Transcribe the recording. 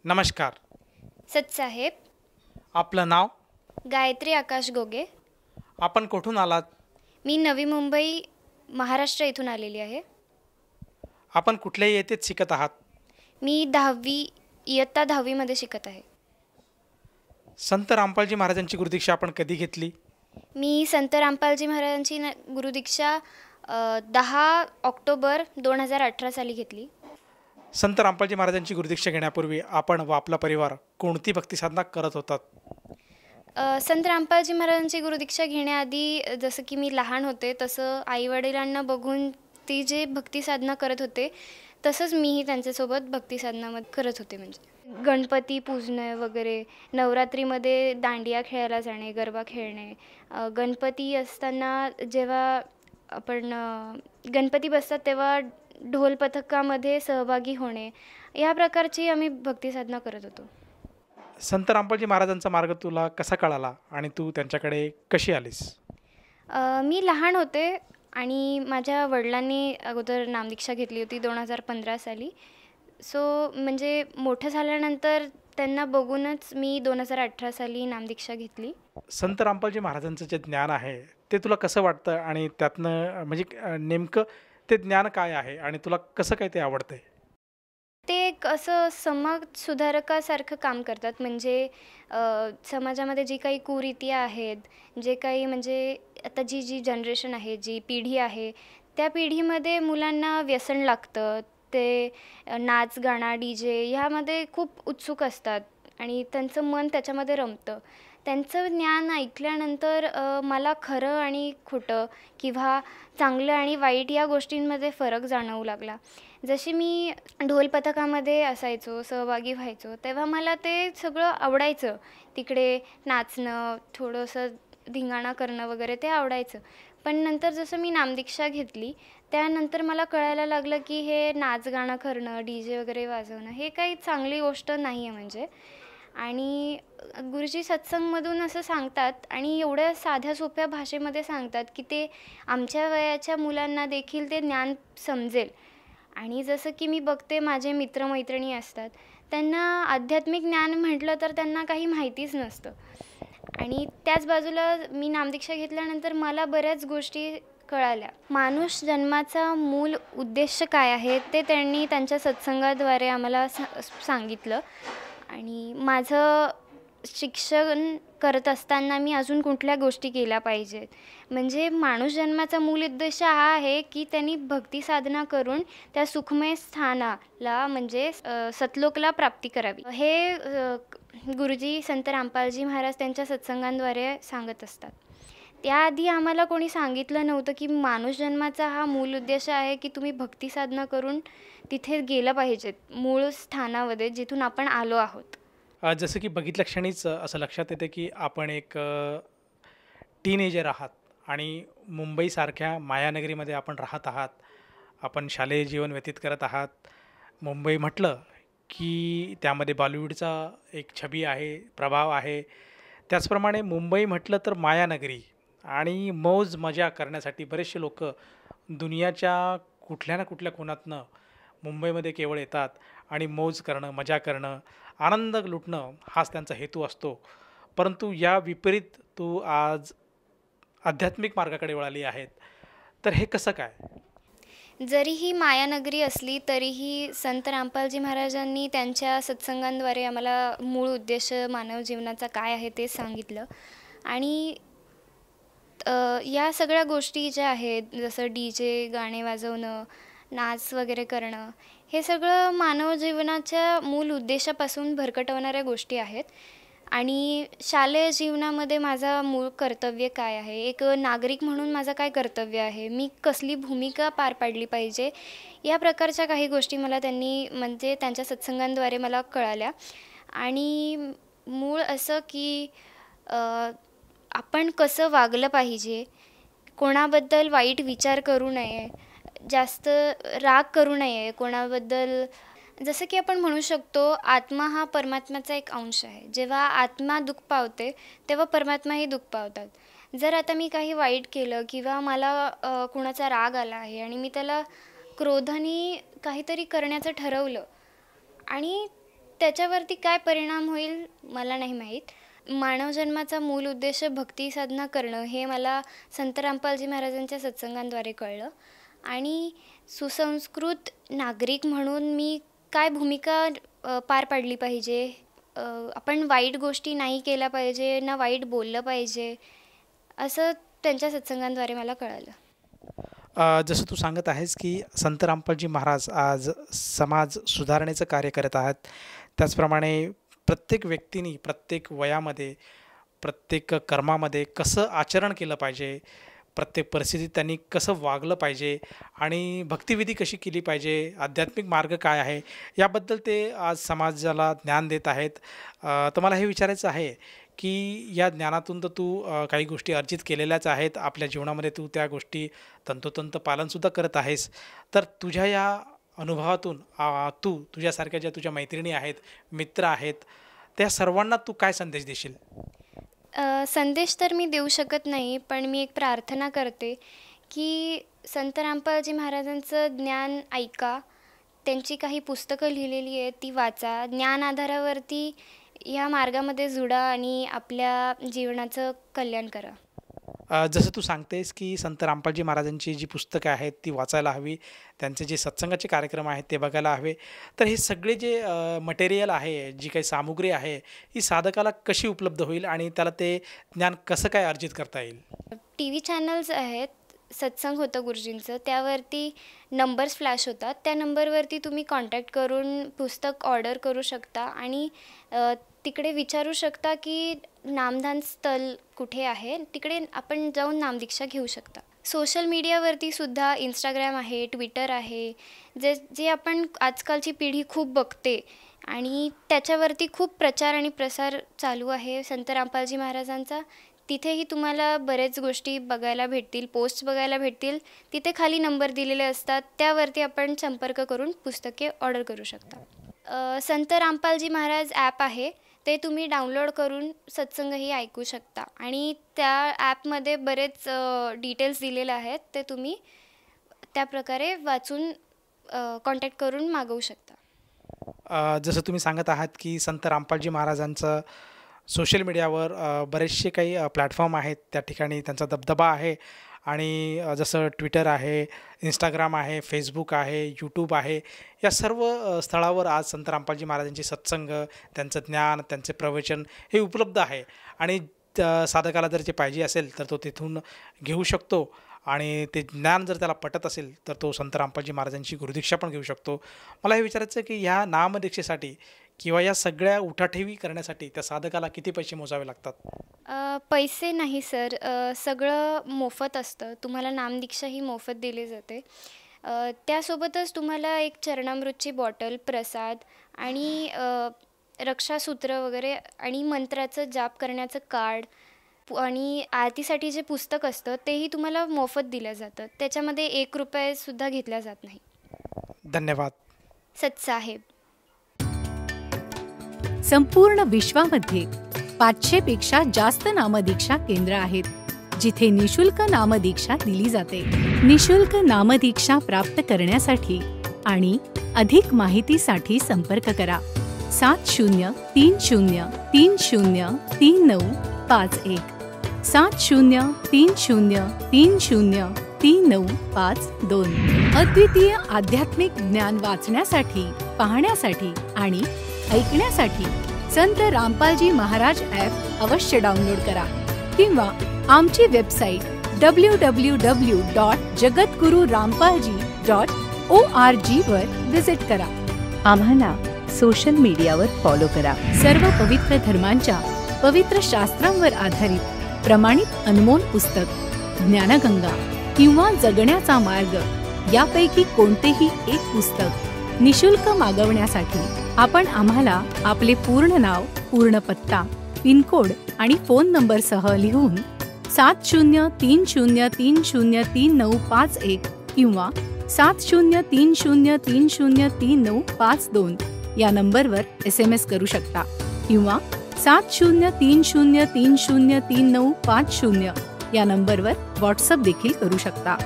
नमस्कार. सतसाहेब. आपलं नाव? गायत्री आकाश गोगे. आपण कुठून आलात? मी नवी मुंबई महाराष्ट्र इथून आलेली आहे. आपण कुठल्या येथेच शिकत आहात? मी इयत्ता 10वीमध्ये शिकत आहे. संत रामपालजी महाराजांची गुरुदीक्षा आपण कधी घेतली? मी संत रामपालजी महाराजांची गुरुदीक्षा 10 ऑक्टोबर 2018 साली घेतली. संत रामपालजी महाराजांची गुरुदीक्षा घेण्यापूर्वी आपण व आपला परिवार कोणती भक्तिसाधना करत होतात? संत रामपालजी महाराजांची गुरुदीक्षा घेण्याआधी जसं की मी लहान होते तसं आईवडिलांना बघून ती जे भक्तिसाधना करत होते तसंच मीही त्यांच्यासोबत भक्तिसाधनामध्ये करत होते. म्हणजे गणपती पूजणे वगैरे, नवरात्रीमध्ये दांडिया खेळायला जाणे, गरबा खेळणे, गणपती असताना जेव्हा आपण गणपती बसतात तेव्हा ढोल पथकामध्ये सहभागी होणे, या प्रकारची आम्ही भक्तिसाधना करत होतो. संत रामपालजी महाराजांचा मार्ग तुला कसा कळाला आणि तू त्यांच्याकडे कशी आलीस? मी लहान होते आणि माझ्या वडिलांनी अगोदर नामदीक्षा घेतली होती 2015 साली. सो म्हणजे मोठं झाल्यानंतर त्यांना बघूनच मी 2018 साली नामदीक्षा घेतली. संत रामपालजी महाराजांचं जे ज्ञान आहे ते तुला कसं वाटतं आणि त्यातनं म्हणजे नेमकं ते ज्ञान काय आहे आणि तुला कसं काय ते आवडतंय? ते एक असं समाज सुधारकासारखं काम करतात. म्हणजे समाजामध्ये जी काही कुरीती आहेत, जे काही म्हणजे आता जी जनरेशन आहे, जी पिढी आहे, त्या पिढीमध्ये मुलांना व्यसन लागतं. ते नाच गाणं DJ ह्यामध्ये खूप उत्सुक असतात आणि त्यांचं मन त्याच्यामध्ये रमतं. त्यांचं ज्ञान ऐकल्यानंतर मला खरं आणि खोटं किंवा चांगलं आणि वाईट या गोष्टींमध्ये फरक जाणवू लागला. जशी मी ढोल पथकामध्ये असायचो, सहभागी व्हायचो, तेव्हा मला ते सगळं आवडायचं. तिकडे नाचणं, थोडंसं धिंगाणा करणं वगैरे ते आवडायचं. पण नंतर जसं मी नामदीक्षा घेतली, त्यानंतर मला कळायला लागलं की हे नाच गाणं करणं, DJ वगैरे वाजवणं हे काही चांगली गोष्ट नाही आहे म्हणजे. आणि गुरुजी सत्संगमधून असं सांगतात आणि एवढ्या साध्या सोप्या भाषेमध्ये सांगतात की ते आमच्या वयाच्या मुलांना देखील ते ज्ञान समजेल. आणि जसं की मी बघते माझे मित्रमैत्रिणी असतात, त्यांना आध्यात्मिक ज्ञान म्हटलं तर त्यांना काही माहितीच नसतं. आणि त्याच बाजूला मी नामदीक्षा घेतल्यानंतर मला बऱ्याच गोष्टी कळाल्या. माणूस जन्माचा मूल उद्देश काय आहे ते त्यांनी त्यांच्या सत्संगाद्वारे आम्हाला सांगितलं. आणि माझं शिक्षण करत असताना मी अजून कुठल्या गोष्टी केल्या पाहिजेत. म्हणजे माणूस जन्माचा मूल उद्देश हा आहे की त्यांनी भक्ती साधना करून त्या सुखमय स्थानाला म्हणजे सतलोकला प्राप्ती करावी. हे गुरुजी संत रामपालजी महाराज त्यांच्या सत्संगांद्वारे सांगत असतात. त्याआधी आम्हाला कोणी सांगितलं नव्हतं की माणूस जन्माचा हा मूल उद्देश आहे की तुम्ही भक्ती साधना करून तिथे गेलं पाहिजेत, मूळ स्थानामध्ये जिथून आपण आलो आहोत. जसं की बघितल्या क्षणीच असं लक्षात येते की आपण एक टीनेजर आहात आणि मुंबईसारख्या मायानगरीमध्ये आपण राहत आहात. आपण शालेय जीवन व्यतीत करत आहात. मुंबई म्हटलं की त्यामध्ये बॉलिवूडचा एक छबी आहे, प्रभाव आहे. त्याचप्रमाणे मुंबई म्हटलं तर मायानगरी आणि मौज मजा करण्यासाठी बरेचसे लोक दुनियाच्या कुठल्या ना कुठल्या कोनातनं मुंबईमध्ये केवळ येतात आणि मौज करणं, मजा करणं, आनंद लुटणं हाच त्यांचा हेतू असतो. परंतु या विपरीत तू आज आध्यात्मिक मार्गाकडे वळाली आहेत. तर हे कसं काय? जरीही मायानगरी असली तरीही संत रामपालजी महाराजांनी त्यांच्या सत्संगांद्वारे आम्हाला मूळ उद्देश मानव जीवनाचा काय आहे ते सांगितलं. आणि या सगळ्या गोष्टी ज्या आहेत जसं DJ गाणे वाजवणं, नाच वगैरे करणं, हे सगळं मानव जीवनाच्या मूल उद्देशापासून भरकटवणाऱ्या गोष्टी आहेत. आणि शालेय जीवनामध्ये माझा मूळ कर्तव्य काय आहे, एक नागरिक म्हणून माझं काय कर्तव्य आहे, मी कसली भूमिका पार पाडली पाहिजे, या प्रकारच्या काही गोष्टी मला त्यांनी म्हणजे त्यांच्या सत्संगांद्वारे मला कळाल्या. आणि मूळ असं की आपण कसं वागलं पाहिजे, कोणाबद्दल वाईट विचार करू नये, जास्त राग करू नये कोणाबद्दल. जसं की आपण म्हणू शकतो आत्मा हा परमात्म्याचा एक अंश आहे. जेव्हा आत्मा दुःख पावते तेव्हा परमात्माही दुःख पावतात. जर आता मी काही वाईट केलं किंवा मला कुणाचा राग आला आहे आणि मी त्याला क्रोधाने काहीतरी करण्याचं ठरवलं आणि त्याच्यावरती काय परिणाम होईल मला नाही माहीत. मानवजन्माचा मूल उद्देश भक्ती साधना करणं हे मला संत रामपालजी महाराजांच्या सत्संगांद्वारे कळलं. आणि सुसंस्कृत नागरिक म्हणून मी काय भूमिका पार पाडली पाहिजे, आपण वाईट गोष्टी नाही केल्या पाहिजे, ना वाईट बोललं पाहिजे, असं त्यांच्या सत्संगांद्वारे मला कळालं. जसं तू सांगत आहेस की संत रामपालजी महाराज आज समाज सुधारणेचं कार्य करत आहात, त्याचप्रमाणे प्रत्येक व्यक्तीने प्रत्येक वयामध्ये प्रत्येक कर्मामध्ये कसं आचरण केलं पाहिजे, प्रत्येक परिस्थितीत त्यांनी कसं वागलं पाहिजे आणि भक्तिविधी कशी केली पाहिजे, आध्यात्मिक मार्ग काय आहे, याबद्दल ते आज समाजाला ज्ञान देत आहेत. तर मला हे विचारायचं आहे की या ज्ञानातून तर तू काही गोष्टी अर्जित केलेल्याच आहेत, आपल्या जीवनामध्ये तू त्या गोष्टी तंतोतंत पालनसुद्धा करत आहेस. तर तुझ्या या अनुभवातून तू तुझ्यासारख्या ज्या तुझ्या मैत्रिणी आहेत, मित्र आहेत, त्या सर्वांना तू काय संदेश देशील? संदेश तर मी देऊ शकत नाही, पण मी एक प्रार्थना करते की संत रामपालजी महाराजांचं ज्ञान ऐका, त्यांची काही पुस्तकं लिहिलेली आहेत ती वाचा, ज्ञान आधारावरती ह्या मार्गामध्ये जुडा आणि आपल्या जीवनाचं कल्याण करा. जसं तू सांगतेस की संत रामपालजी महाराजांची जी पुस्तकं आहेत ती वाचायला हवी, त्यांचे जे सत्संगाचे कार्यक्रम आहेत ते बघायला हवे. तर हे सगळे जे मटेरियल आहे, जी काही सामुग्री आहे, ही साधकाला कशी उपलब्ध होईल आणि त्याला ते ज्ञान कसं काय अर्जित करता येईल? TV चॅनल्स आहेत, सत्संग होतं गुरुजींचं, त्यावरती नंबर्स फ्लॅश होतात, त्या नंबरवरती तुम्ही कॉन्टॅक्ट करून पुस्तक ऑर्डर करू शकता आणि तिकडे विचारू शकता की नामदान स्थळ कुठे आहे, तिकडे आपण जाऊन नामदीक्षा घेऊ शकता. सोशल मीडियावरती सुद्धा इंस्टाग्राम आहे, ट्विटर आहे, जे आपण आजकालची पिढी खूप बघते आणि त्याच्यावरती खूप प्रचार आणि प्रसार चालू आहे संत रामपालजी महाराजांचा. तिथेही तुम्हाला बरेच गोष्टी बघायला भेटतील, पोस्ट बघायला भेटतील. तिथे खाली नंबर दिलेले असतात, त्यावरती आपण संपर्क करून पुस्तके ऑर्डर करू शकता. संत रामपालजी महाराज ॲप आहे, ते तुम्ही डाउनलोड करून सत्संगही ऐकू शकता आणि त्या ॲपमध्ये बरेच डिटेल्स दिलेले आहेत, ते तुम्ही त्याप्रकारे वाचून कॉन्टॅक्ट करून मागवू शकता. जसं तुम्ही सांगत आहात की संत रामपालजी महाराजांचं सोशल मीडियावर बरेचसे काही प्लॅटफॉर्म आहेत, त्या ठिकाणी त्यांचा दबदबा आहे आणि जसं ट्विटर आहे, इंस्टाग्राम आहे, फेसबुक आहे, यूट्यूब आहे, या सर्व स्थळावर आज संत रामपालजी महाराजांचे सत्संग, त्यांचं ज्ञान, त्यांचे प्रवचन हे उपलब्ध आहे आणि साधकाला जर जे पाहिजे असेल तर तो तिथून घेऊ शकतो आणि ते ज्ञान जर त्याला पटत असेल तर तो संत रामपालजी महाराजांची गुरुदीक्षा पण घेऊ शकतो. मला हे विचारायचं आहे की ह्या नामदीक्षेसाठी किंवा या सगळ्या उठाठेवी करण्यासाठी त्या साधकाला किती पैसे मोजावे लागतात? पैसे नाही सर, सगळं मोफत असतं. तुम्हाला नामदीक्षाही मोफत दिली जाते. त्यासोबतच तुम्हाला एक चरणामृतची बॉटल, प्रसाद आणि रक्षासूत्र वगैरे आणि मंत्राचं जाप करण्याचं कार्ड आणि आरतीसाठी जे पुस्तक असतं तेही तुम्हाला मोफत दिलं जातं. त्याच्यामध्ये ₹1 घेतला जात नाही. धन्यवाद. सतसाहेब. संपूर्ण विश्वामध्ये 500 पेक्षा जास्त नामदीक्षा केंद्र आहेत, जिथे निशुल्क नामदीक्षा दिली जाते. निशुल्क नामदीक्षा प्राप्त करण्यासाठी आणि अधिक माहितीसाठी संपर्क करा 7030303951 7030303952. अद्वितीय आध्यात्मिक ज्ञान वाचण्यासाठी, पाहण्यासाठी आणि ऐकण्यासाठी संत रामपालजी महाराज ॲप अवश्य डाउनलोड करा किंवा आमची वेबसाईट www.jagatgururampalji.org वर विजिट करा. आम्हाला सोशल मीडियावर फॉलो करा. सर्व पवित्र धर्मांच्या पवित्र शास्त्रांवर आधारित प्रमाणित अनमोल पुस्तक ज्ञानगंगा किंवा जगण्याचा मार्ग यापैकी कोणतेही एक पुस्तक निशुल्क मागवण्यासाठी आपण आम्हाला आपले पूर्ण नाव, पूर्ण पत्ता, पिनकोड आणि फोन नंबरसह लिहून 7030303951 किंवा 7030303952 या नंबरवर SMS करू शकता किंवा 7030303950 या नंबरवर व्हॉट्सअप देखील करू शकता.